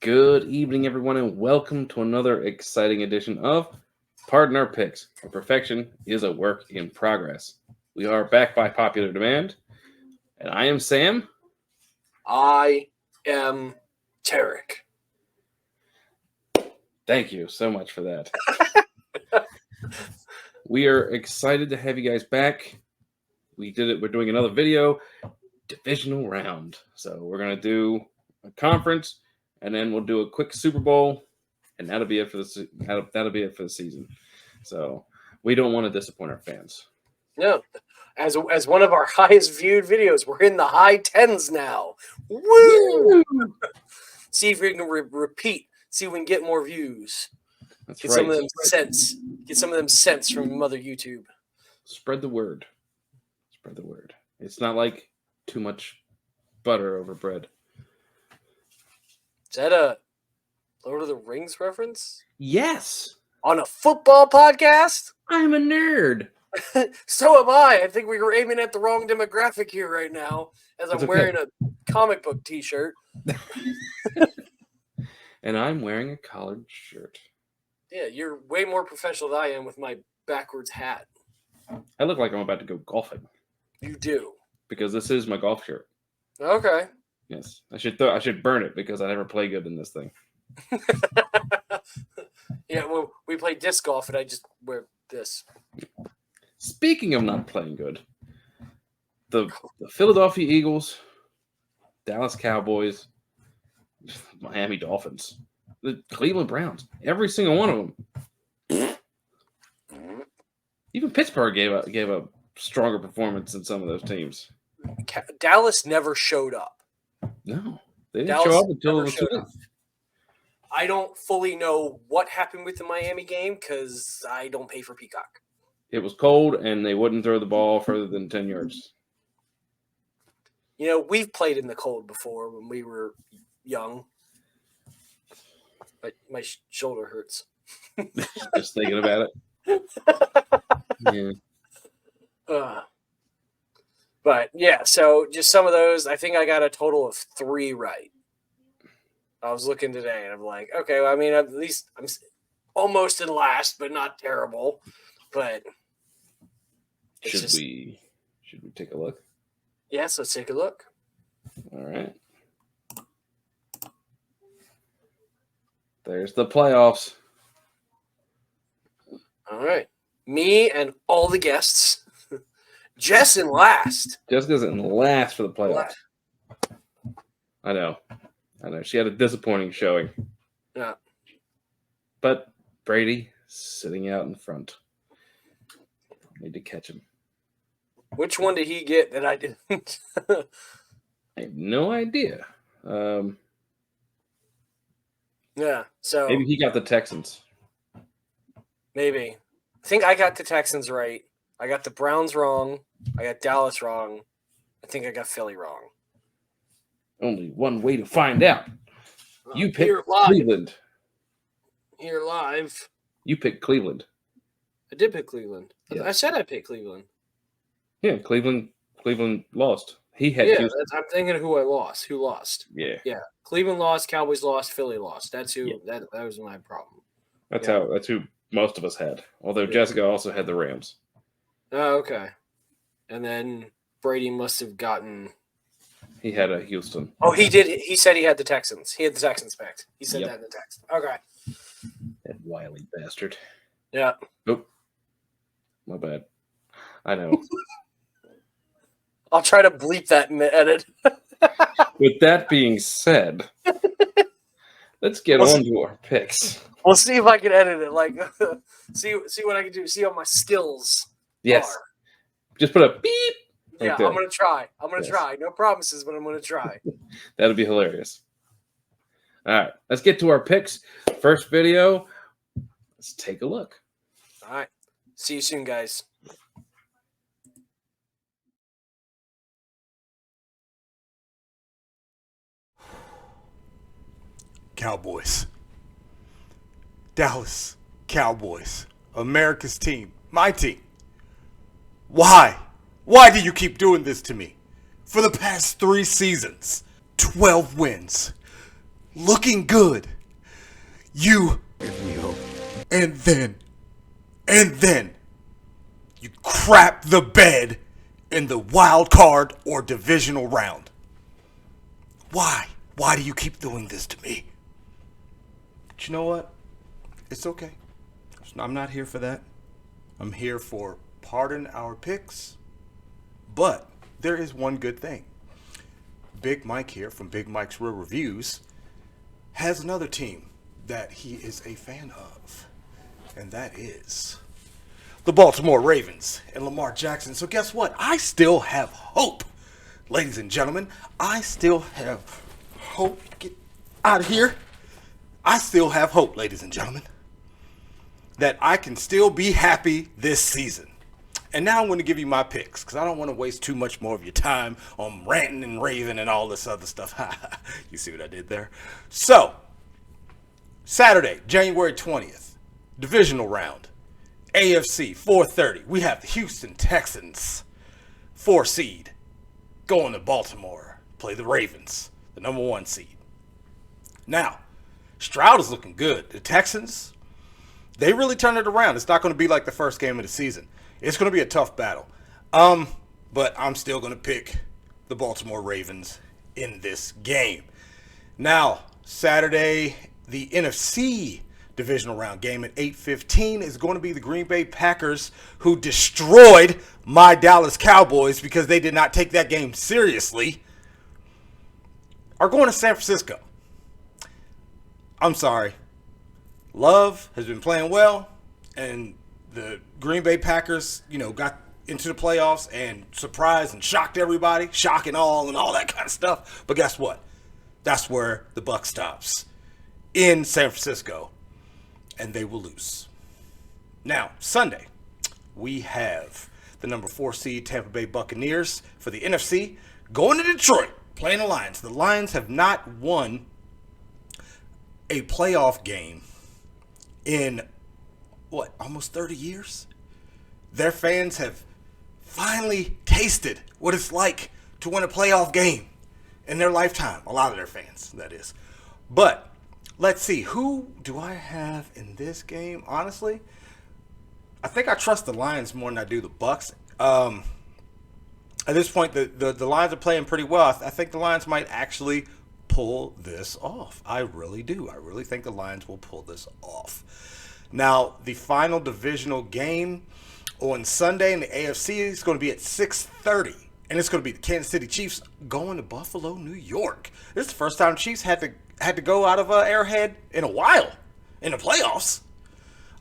Good evening, everyone, and welcome to another exciting edition of Pardon Our Picks, where perfection is a work in progress. We are back by popular demand, and I am Sam. I am Tarek. Thank you so much for that. We are excited to have you guys back. We're doing another video, Divisional round. So we're going to do a conference, and then we'll do a quick Super Bowl, and that'll be it for the season. So we don't want to disappoint our fans. No, as one of our highest viewed videos, we're in the high tens now. Woo! See if we can repeat. See if we can get more views. That's Get right. some of them cents. Get some of them cents from Mother YouTube. Spread the word. Spread the word. It's not like too much butter over bread. Is that a Lord of the Rings reference? Yes. On a football podcast? I'm a nerd. So am I. I think we were aiming at the wrong demographic here right now, as I'm wearing a comic book t-shirt. And I'm wearing a collared shirt. Yeah, you're way more professional than I am with my backwards hat. I look like I'm about to go golfing. You do. Because this is my golf shirt. Okay. Yes. I should burn it because I never play good in this thing. Yeah, well, we play disc golf and I just wear this. Speaking of not playing good, the Philadelphia Eagles, Dallas Cowboys, Miami Dolphins, the Cleveland Browns, every single one of them. Even Pittsburgh gave a stronger performance than some of those teams. Dallas never showed up. No, they didn't show up until it was too late. I don't fully know what happened with the Miami game because I don't pay for Peacock. It was cold, and they wouldn't throw the ball further than 10 yards. You know, we've played in the cold before when we were young. But my shoulder hurts. Just thinking about it. Yeah. But, yeah, so just some of those. I think I got a total of 3 right. I was looking today, and I'm like, okay, well, I mean, at least I'm almost in last, but not terrible. But should we take a look? Yes, let's take a look. All right. There's the playoffs. All right. Me and all the guests. Jess in last. Jessica's in last for the playoffs. I know. She had a disappointing showing. Yeah. But Brady sitting out in front. Need to catch him. Which one did he get that I didn't? I have no idea. Yeah, so maybe he got the Texans. Maybe. I think I got the Texans right. I got the Browns wrong. I got Dallas wrong. I think I got Philly wrong. Only one way to find out. You picked Cleveland. Here live. You picked Cleveland. I did pick Cleveland. Yeah. I said I picked Cleveland. Yeah, Cleveland lost. He had Houston. I'm thinking who I lost. Who lost? Yeah. Yeah. Cleveland lost, Cowboys lost, Philly lost. That's who that was my problem. That's who most of us had. Although Jessica also had the Rams. Oh, okay. And then Brady must have gotten. He had a Houston. Oh, he did. He said he had the Texans. He had the Texans picked. He said that in the text. Okay. That wily bastard. Yeah. Nope. My bad. I know. I'll try to bleep that in the edit. With that being said, let's get on to our picks. We'll see if I can edit it. Like, see what I can do. See how my skills are. Just put a beep. Yeah, I'm going to try. Try. No promises, but I'm going to try. That'll be hilarious. All right, let's get to our picks. First video. Let's take a look. All right. See you soon, guys. Cowboys. Dallas Cowboys. America's team. My team. Why? Why do you keep doing this to me? For the past 3 seasons, 12 wins, looking good. You, and then, you crap the bed in the wild card or divisional round. Why? Why do you keep doing this to me? But you know what? It's okay. I'm not here for that. I'm here for pardon our picks. But there is one good thing. Big Mike here from Big Mike's Real Reviews has another team that he is a fan of. And that is the Baltimore Ravens and Lamar Jackson. So guess what? I still have hope. Ladies and gentlemen, I still have hope. Get out of here. I still have hope, ladies and gentlemen, that I can still be happy this season. And now I'm going to give you my picks because I don't want to waste too much more of your time on ranting and raving and all this other stuff. You see what I did there? So, Saturday, January 20th, divisional round, AFC 4:30. We have the Houston Texans, 4 seed, going to Baltimore, play the Ravens, the number 1 seed. Now, Stroud is looking good. The Texans, they really turned it around. It's not going to be like the first game of the season. It's going to be a tough battle. But I'm still going to pick the Baltimore Ravens in this game. Now, Saturday, the NFC divisional round game at 8:15 is going to be the Green Bay Packers, who destroyed my Dallas Cowboys because they did not take that game seriously, are going to San Francisco. I'm sorry. Love has been playing well, and the Green Bay Packers, got into the playoffs and surprised and shocked everybody, shock and all that kind of stuff. But guess what? That's where the buck stops, in San Francisco, and they will lose. Now, Sunday, we have the number 4 seed Tampa Bay Buccaneers for the NFC going to Detroit, playing the Lions. The Lions have not won a playoff game in almost 30 years? Their fans have finally tasted what it's like to win a playoff game in their lifetime. A lot of their fans, that is. But let's see, who do I have in this game? Honestly, I think I trust the Lions more than I do the Bucs. At this point, the Lions are playing pretty well. I think the Lions might actually pull this off. I really do. I really think the Lions will pull this off. Now, the final divisional game on Sunday in the AFC is going to be at 6:30, and it's going to be the Kansas City Chiefs going to Buffalo, New York. This is the first time Chiefs had to go out of Arrowhead in a while in the playoffs.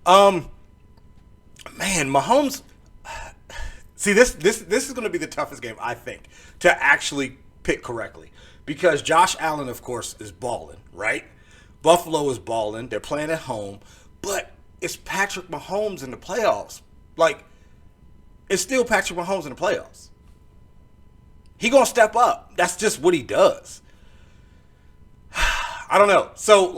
Man, Mahomes. See, this is going to be the toughest game, I think, to actually pick correctly, because Josh Allen, of course, is balling, right? Buffalo is balling. They're playing at home, but it's Patrick Mahomes in the playoffs. It's still Patrick Mahomes in the playoffs. He gonna step up. That's just what he does. I don't know. So,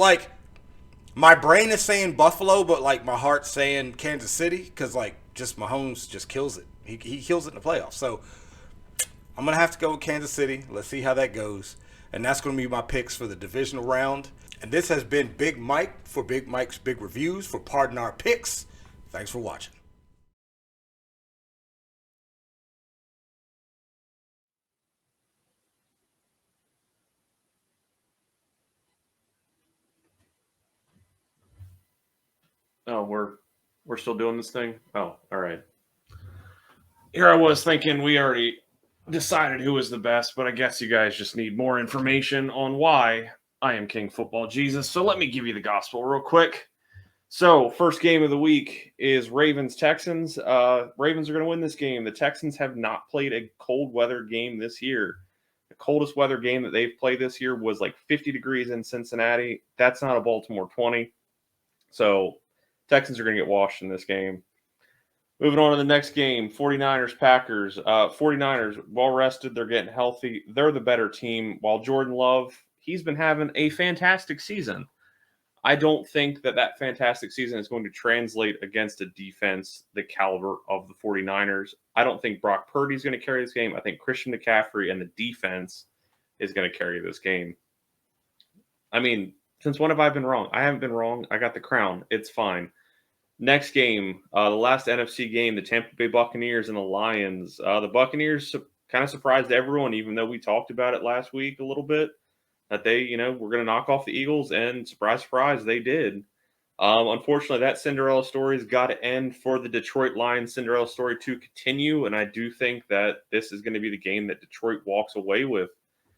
my brain is saying Buffalo, but, my heart's saying Kansas City, because, just Mahomes just kills it. He kills it in the playoffs. So, I'm going to have to go with Kansas City. Let's see how that goes. And that's going to be my picks for the divisional round. And this has been Big Mike for Big Mike's Big Reviews for Pardon Our Picks. Thanks for watching. Oh, we're still doing this thing? Oh, all right. Here I was thinking we already decided who was the best, but I guess you guys just need more information on why I am King Football Jesus. So let me give you the gospel real quick. So first game of the week is Ravens-Texans. Ravens are going to win this game. The Texans have not played a cold weather game this year. The coldest weather game that they've played this year was 50 degrees in Cincinnati. That's not a Baltimore 20. So Texans are going to get washed in this game. Moving on to the next game, 49ers-Packers. 49ers, well-rested. They're getting healthy. They're the better team. While Jordan Love, he's been having a fantastic season. I don't think that fantastic season is going to translate against a defense the caliber of the 49ers. I don't think Brock Purdy is going to carry this game. I think Christian McCaffrey and the defense is going to carry this game. I mean, since when have I been wrong? I haven't been wrong. I got the crown. It's fine. Next game, the last NFC game, the Tampa Bay Buccaneers and the Lions. The Buccaneers kind of surprised everyone, even though we talked about it last week a little bit, that they, were going to knock off the Eagles, and surprise, surprise, they did. Unfortunately, that Cinderella story's got to end for the Detroit Lions Cinderella story to continue, and I do think that this is going to be the game that Detroit walks away with.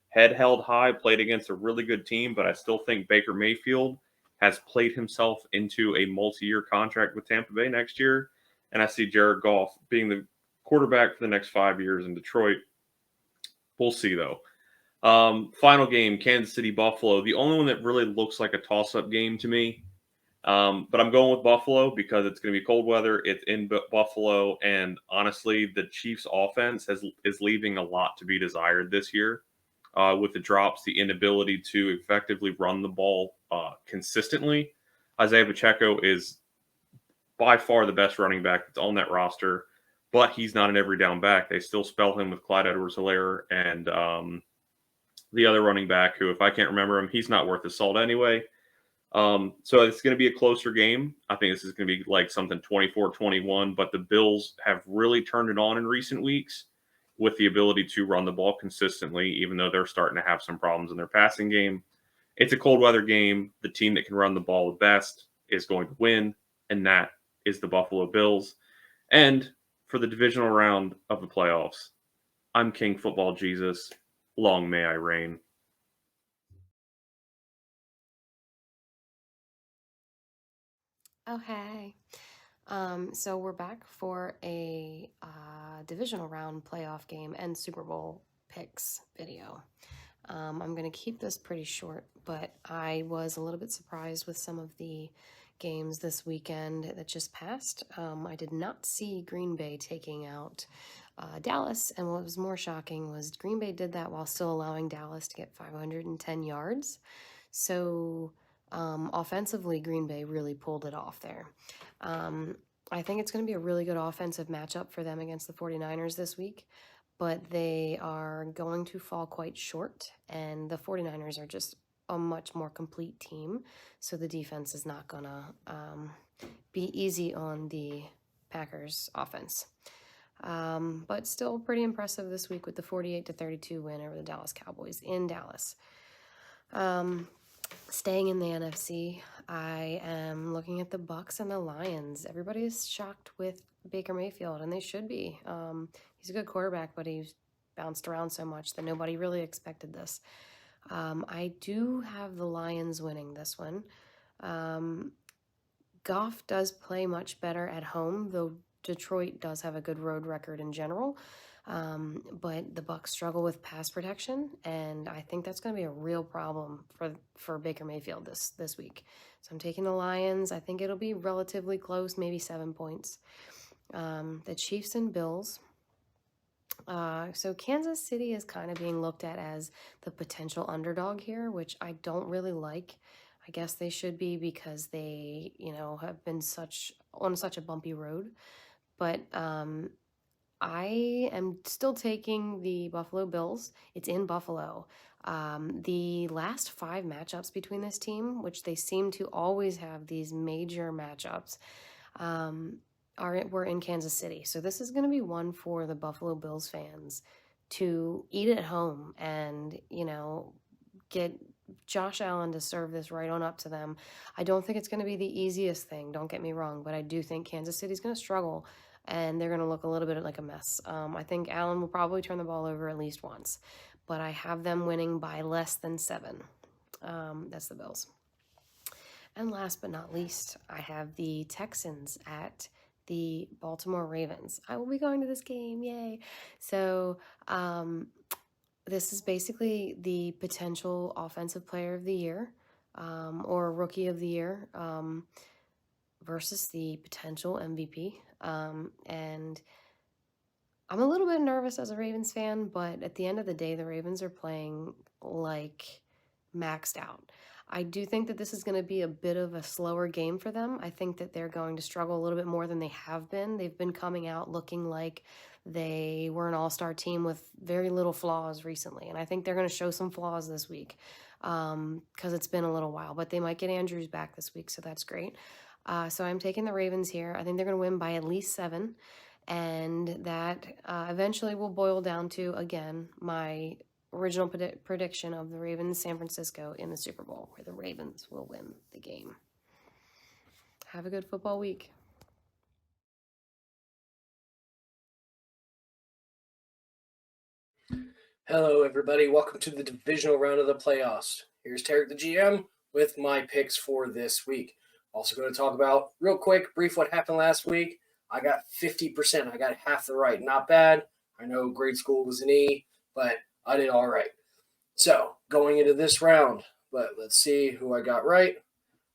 Head held high, played against a really good team, but I still think Baker Mayfield has played himself into a multi-year contract with Tampa Bay next year, and I see Jared Goff being the quarterback for the next 5 years in Detroit. We'll see, though. Final game, Kansas City, Buffalo. The only one that really looks like a toss-up game to me. But I'm going with Buffalo because it's going to be cold weather. It's in Buffalo, and honestly, the Chiefs' offense is leaving a lot to be desired this year. With the drops, the inability to effectively run the ball consistently. Isaiah Pacheco is by far the best running back that's on that roster, but he's not an every down back. They still spell him with Clyde Edwards-Helaire and the other running back who, if I can't remember him, he's not worth the salt anyway. So it's going to be a closer game. I think this is going to be like something 24-21, but the Bills have really turned it on in recent weeks with the ability to run the ball consistently, even though they're starting to have some problems in their passing game. It's a cold weather game. The team that can run the ball the best is going to win, and that is the Buffalo Bills. And for the divisional round of the playoffs, I'm King Football Jesus. Long may I reign. Oh, hey. So we're back for a divisional round playoff game and Super Bowl picks video. I'm going to keep this pretty short, but I was a little bit surprised with some of the games this weekend that just passed. I did not see Green Bay taking out Dallas, and what was more shocking was Green Bay did that while still allowing Dallas to get 510 yards. So offensively, Green Bay really pulled it off there. I think it's going to be a really good offensive matchup for them against the 49ers this week, but they are going to fall quite short, and the 49ers are just a much more complete team, so the defense is not going to be easy on the Packers offense. But still pretty impressive this week with the 48-32 win over the Dallas Cowboys in Dallas. Staying in the NFC, I am looking at the Bucs and the Lions. Everybody is shocked with Baker Mayfield, and they should be. He's a good quarterback, but he's bounced around so much that nobody really expected this. I do have the Lions winning this one. Goff does play much better at home, though Detroit does have a good road record in general. But the Bucs struggle with pass protection, and I think that's going to be a real problem for Baker Mayfield this week. So I'm taking the Lions. I think it'll be relatively close, maybe 7 points. The Chiefs and Bills. So Kansas City is kind of being looked at as the potential underdog here, which I don't really like. I guess they should be because they, have been on such a bumpy road. But I am still taking the Buffalo Bills. It's in Buffalo. The last 5 matchups between this team, which they seem to always have these major matchups, were in Kansas City. So this is going to be one for the Buffalo Bills fans to eat at home and, get Josh Allen to serve this right on up to them. I don't think it's going to be the easiest thing, don't get me wrong, but I do think Kansas City's going to struggle and they're going to look a little bit like a mess. I think Allen will probably turn the ball over at least once, but I have them winning by less than 7. That's the Bills. And last but not least, I have the Texans at the Baltimore Ravens. I will be going to this game, yay! So this is basically the potential offensive player of the year or rookie of the year versus the potential MVP. And I'm a little bit nervous as a Ravens fan, but at the end of the day, the Ravens are playing like maxed out. I do think that this is going to be a bit of a slower game for them. I think that they're going to struggle a little bit more than they have been. They've been coming out looking like they were an all-star team with very little flaws recently, and I think they're going to show some flaws this week. because it's been a little while. But they might get Andrews back this week, so that's great. So I'm taking the Ravens here. I think they're going to win by at least 7. And that eventually will boil down to, again, my original prediction of the Ravens San Francisco in the Super Bowl, where the Ravens will win the game. Have a good football week. Hello, everybody. Welcome to the divisional round of the playoffs. Here's Tarek, the GM, with my picks for this week. Also going to talk about, real quick, brief what happened last week. I got 50%. I got half the right. Not bad. I know grade school was an E, but I did all right. So, going into this round, but let's see who I got right.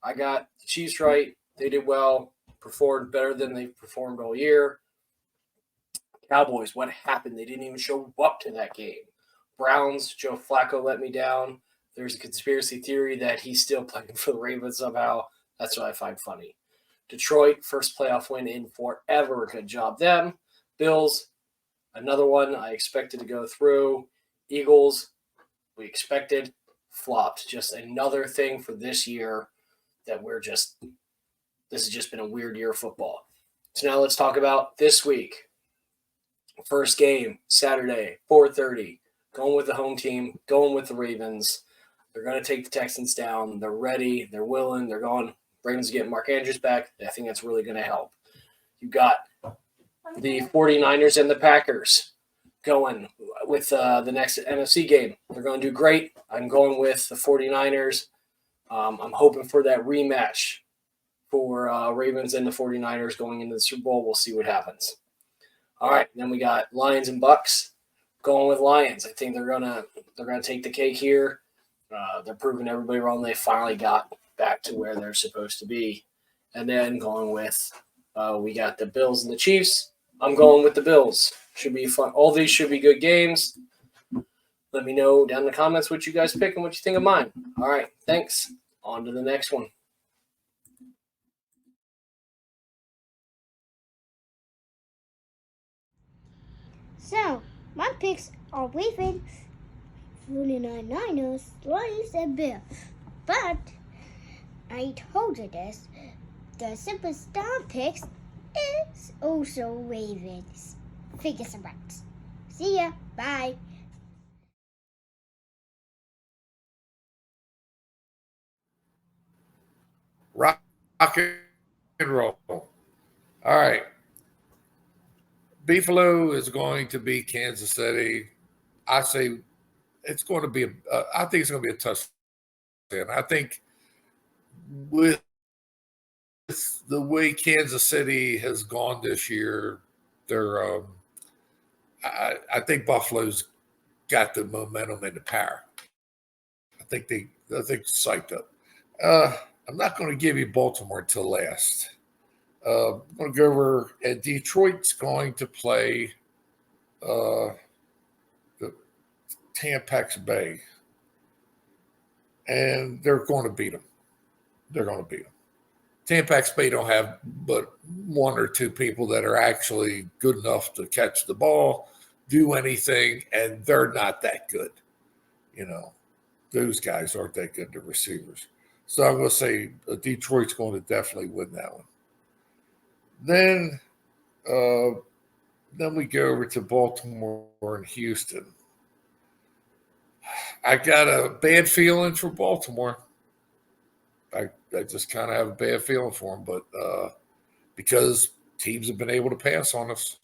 I got the Chiefs right. They did well, performed better than they've performed all year. Cowboys, what happened? They didn't even show up to that game. Browns, Joe Flacco let me down. There's a conspiracy theory that he's still playing for the Ravens somehow. That's what I find funny. Detroit, first playoff win in forever. Good job, them. Bills, another one I expected to go through. Eagles, we expected, flopped. Just another thing for this year that this has just been a weird year of football. So now let's talk about this week. First game, Saturday, 4:30. Going with the home team, going with the Ravens. They're going to take the Texans down. They're ready. They're willing. They're going. Ravens getting Mark Andrews back. I think that's really going to help. You got the 49ers and the Packers going with the next NFC game. They're going to do great. I'm going with the 49ers. I'm hoping for that rematch for Ravens and the 49ers going into the Super Bowl. We'll see what happens. All right, then we got Lions and Bucks. Going with Lions. I think they're gonna take the cake here. They're proving everybody wrong. They finally got back to where they're supposed to be. And then going with we got the Bills and the Chiefs. I'm going with the Bills. Should be fun. All these should be good games. Let me know down in the comments what you guys pick and what you think of mine. All right, thanks. On to the next one. So, my picks are Ravens, 49ers, Lions, and Bills. But, I told you this, the superstar picks is also Ravens. Figure some out. See ya. Bye. Rock and roll. All right. Buffalo is going to be Kansas City. I say it's going to be I think it's going to be a touchdown. I think with the way Kansas City has gone this year, they're I think Buffalo's got the momentum and the power. I think psyched up. I'm not going to give you Baltimore till last. I'm going to go over, and Detroit's going to play the Tampax Bay, and they're going to beat them. They're going to beat them. Tampax Bay don't have but one or two people that are actually good enough to catch the ball, do anything, and they're not that good. You know, those guys aren't that good, the receivers. So I'm going to say Detroit's going to definitely win that one. Then we go over to Baltimore and Houston. I got a bad feeling for Baltimore. I just kind of have a bad feeling for them, but because teams have been able to pass on us,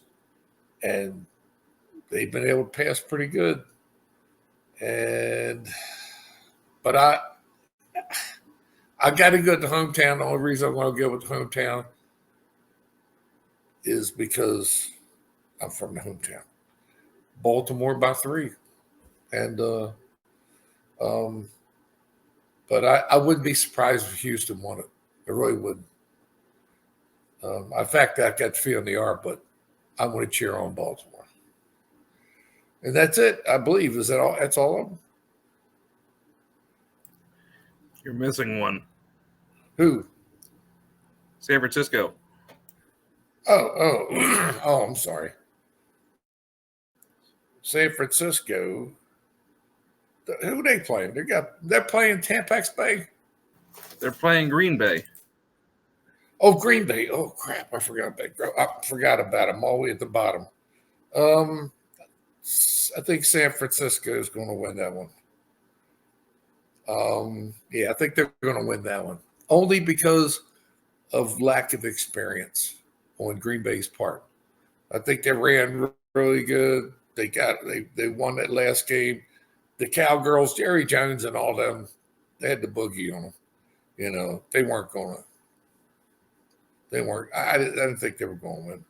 and they've been able to pass pretty good. But I got to go to the hometown. The only reason I'm going to go with the hometown is because I'm from the hometown. Baltimore by 3. And but I wouldn't be surprised if Houston won it. I really wouldn't. In fact, I got the feel in the arm, but I'm going to cheer on Baltimore. And that's it, I believe. Is that all? That's all of them? You're missing one. Who? San Francisco. Oh, I'm sorry. San Francisco Who they playing? They're playing Tampax Bay. They're playing Green Bay. Oh, Green Bay. Oh crap! I forgot about them. All the way at the bottom. I think San Francisco is going to win that one. Yeah, I think they're going to win that one only because of lack of experience on Green Bay's part. I think they ran really good. They won that last game. The Cowgirls, Jerry Jones, and all them, they had the boogie on them. You know, they weren't going to. They weren't. I didn't think they were going to win.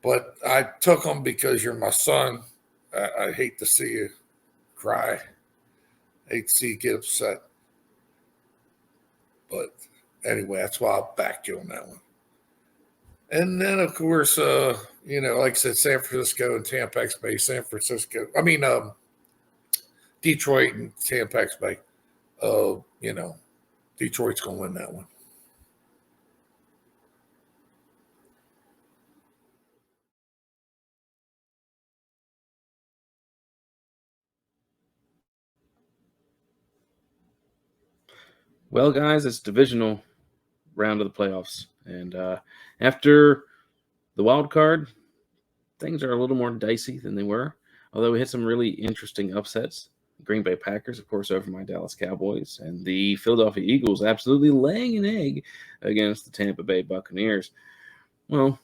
But I took them because you're my son. I hate to see you cry. I hate to see you get upset. But anyway, that's why I'll back you on that one. And then, of course, like I said, San Francisco and Tampax Bay. Detroit and Tampax Bay. Detroit's going to win that one. Well, guys, it's divisional round of the playoffs. And after the wild card, things are a little more dicey than they were. Although we had some really interesting upsets. Green Bay Packers, of course, over my Dallas Cowboys, and the Philadelphia Eagles absolutely laying an egg against the Tampa Bay Buccaneers. Well,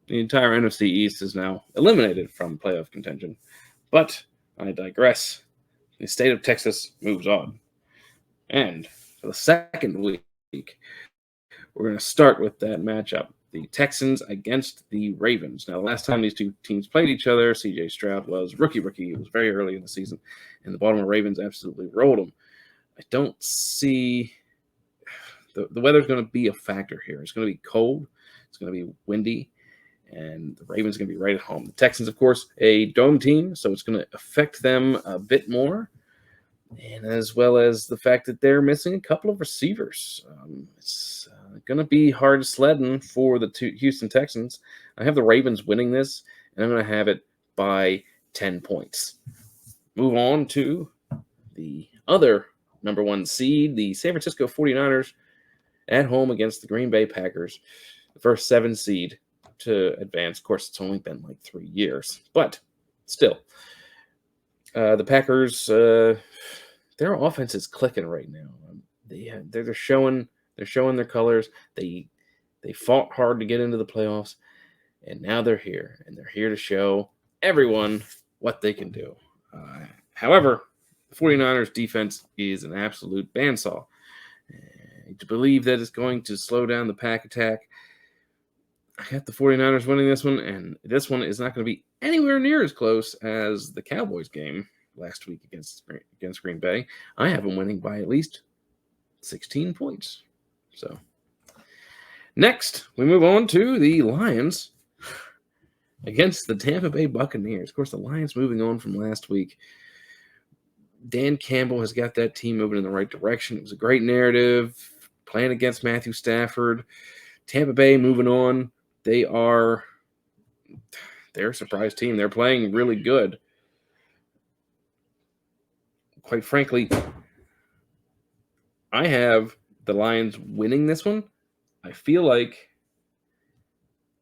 the entire NFC East is now eliminated from playoff contention. But I digress. The state of Texas moves on. And for the second week, we're going to start with that matchup. The Texans against the Ravens. Now, the last time these two teams played each other, C.J. Stroud was rookie. It was very early in the season, and the Baltimore Ravens absolutely rolled them. I don't see the weather's going to be a factor here. It's going to be cold. It's going to be windy, and the Ravens are going to be right at home. The Texans, of course, a dome team, so it's going to affect them a bit more, and as well as the fact that they're missing a couple of receivers. It's going to be hard sledding for the Houston Texans. I have the Ravens winning this, and I'm going to have it by 10 points. Move on to the other number one seed, the San Francisco 49ers at home against the Green Bay Packers, the first 7 seed to advance. Of course, it's only been like 3 years, but still. The Packers, their offense is clicking right now. They're showing their colors. They fought hard to get into the playoffs, and now they're here, and they're here to show everyone what they can do. However, the 49ers defense is an absolute bandsaw. To believe that it's going to slow down the pack attack, I got the 49ers winning this one, and this one is not going to be anywhere near as close as the Cowboys game last week against Green Bay. I have them winning by at least 16 points. So next, we move on to the Lions against the Tampa Bay Buccaneers. Of course, the Lions moving on from last week. Dan Campbell has got that team moving in the right direction. It was a great narrative, playing against Matthew Stafford. Tampa Bay moving on. They're a surprise team. They're playing really good. Quite frankly, I have the Lions winning this one. I feel like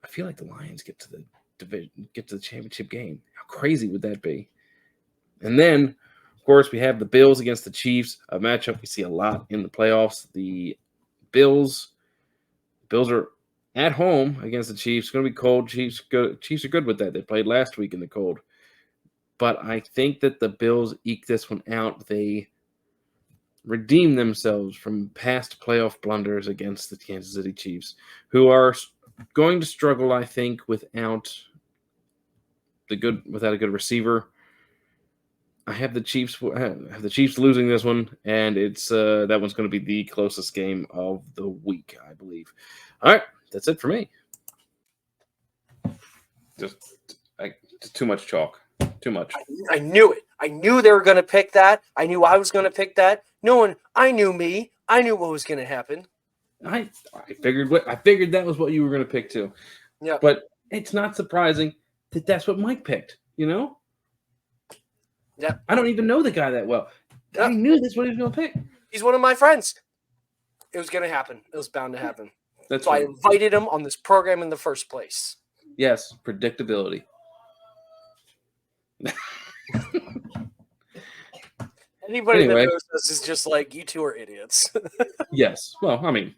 the Lions get to the division, get to the championship game. How crazy would that be? And then, of course, we have the Bills against the Chiefs, a matchup we see a lot in the playoffs. The Bills are at home against the Chiefs. It's going to be cold. Chiefs are good with that. They played last week in the cold. But I think that the Bills eke this one out. They redeem themselves from past playoff blunders against the Kansas City Chiefs, who are going to struggle, I think, without a good receiver. I have the Chiefs losing this one, and it's that one's going to be the closest game of the week, I believe. All right, that's it for me. Just too much chalk. Too much. I knew it. I knew they were going to pick that. I knew I was going to pick that. I knew me. I knew what was going to happen. I figured that was what you were going to pick too. Yeah. But it's not surprising that that's what Mike picked, you know? Yeah. I don't even know the guy that well. I knew that's what he was going to pick. He's one of my friends. It was going to happen. It was bound to happen. That's So I right. invited him on this program in the first place. Yes, predictability. Anybody Anyway. that knows us is just like, you two are idiots. Yes. Well, I mean,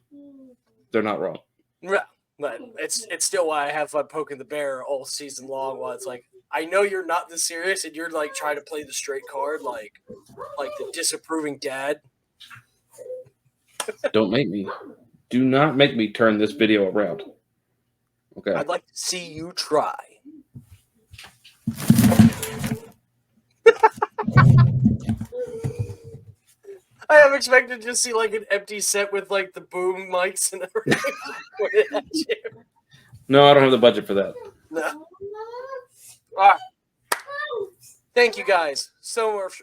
they're not wrong. Yeah, but it's still why I have fun poking the bear all season long. While it's like, I know you're not this serious, and you're like trying to play the straight card, like the disapproving dad. Don't make me. Do not make me turn this video around. Okay. I'd like to see you try. I am expected to just see like an empty set with like the boom mics and everything. pointed at you. No, I don't have the budget for that. No. All right. Thank you guys so much.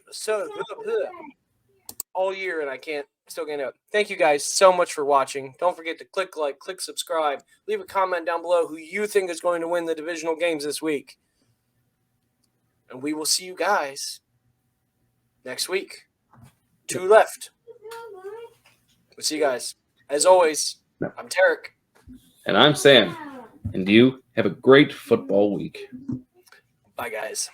All year, and I still can't out. Thank you guys so much for watching. Don't forget to click like, click subscribe, leave a comment down below who you think is going to win the divisional games this week. And we will see you guys next week. 2 left. We'll see you guys. As always, I'm Tarek. And I'm Sam. And you have a great football week. Bye, guys.